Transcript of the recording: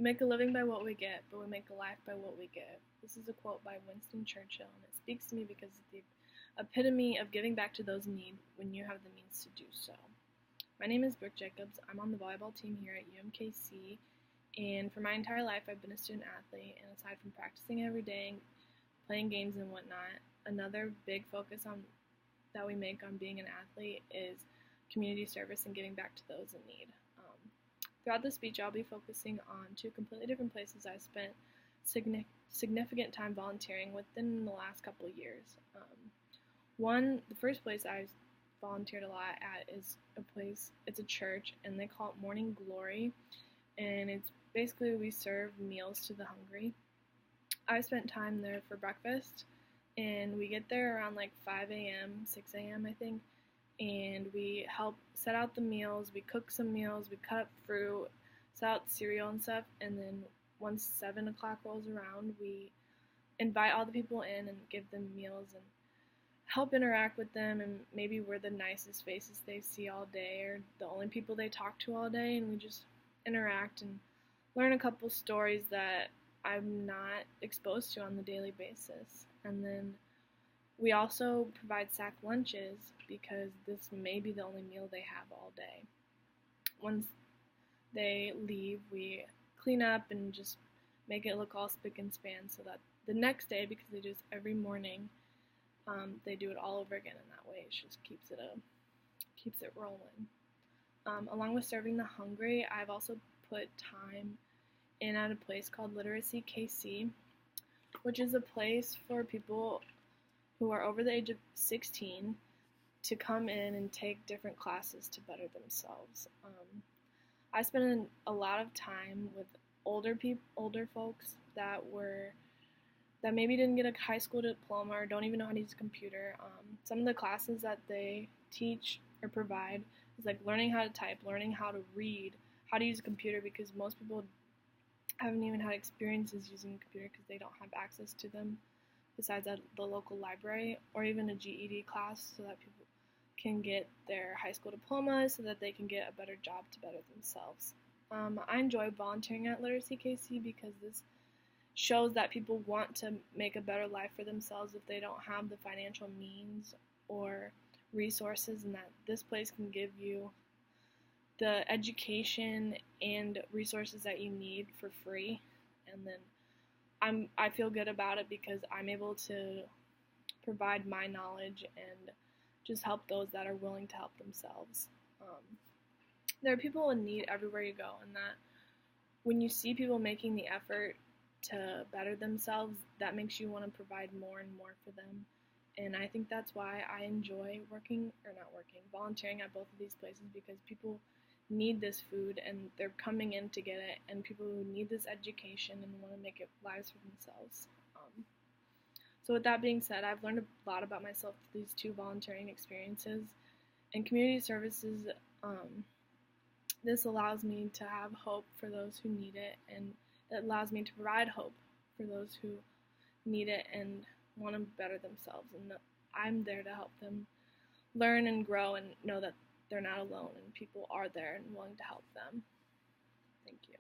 We make a living by what we get, but we make a life by what we give. This is a quote by Winston Churchill, and it speaks to me because it's the epitome of giving back to those in need when you have the means to do so. My name is Brooke Jacobs. I'm on the volleyball team here at UMKC, and for my entire life I've been a student athlete, and aside from practicing every day and playing games and whatnot, another big focus that we make on being an athlete is community service and giving back to those in need. Throughout the speech, I'll be focusing on two completely different places I spent significant time volunteering within the last couple of years. The first place I volunteered a lot at is it's a church, and they call it Morning Glory, and it's basically we serve meals to the hungry. I spent time there for breakfast, and we get there around like 5 a.m., 6 a.m. I think, and we help set out the meals, we cook some meals, we cut up fruit, set out cereal and stuff, and then once 7 o'clock rolls around, we invite all the people in and give them meals and help interact with them, and maybe we're the nicest faces they see all day or the only people they talk to all day, and we just interact and learn a couple stories that I'm not exposed to on the daily basis. And then we also provide sack lunches because this may be the only meal they have all day. Once they leave, we clean up and just make it look all spick and span so that the next day, because they do this every morning, they do it all over again, and that way it just keeps it rolling. Along with serving the hungry, I've also put time in at a place called Literacy KC, which is a place for people who are over the age of 16 to come in and take different classes to better themselves. I spent a lot of time with older folks that maybe didn't get a high school diploma or don't even know how to use a computer. Some of the classes that they teach or provide is like learning how to type, learning how to read, how to use a computer, because most people haven't even had experiences using a computer because they don't have access to them besides at the local library, or even a GED class so that people can get their high school diplomas so that they can get a better job to better themselves. I enjoy volunteering at Literacy KC because this shows that people want to make a better life for themselves if they don't have the financial means or resources, and that this place can give you the education and resources that you need for free. And then I feel good about it because I'm able to provide my knowledge and just help those that are willing to help themselves. There are people in need everywhere you go, and that when you see people making the effort to better themselves, that makes you want to provide more and more for them. And I think that's why I enjoy volunteering at both of these places, because people need this food and they're coming in to get it, and people who need this education and want to make it lives for themselves. So with that being said, I've learned a lot about myself through these two volunteering experiences, and community services, this allows me to have hope for those who need it, and it allows me to provide hope for those who need it and want to better themselves, and I'm there to help them learn and grow and know that they're not alone and people are there and willing to help them. Thank you.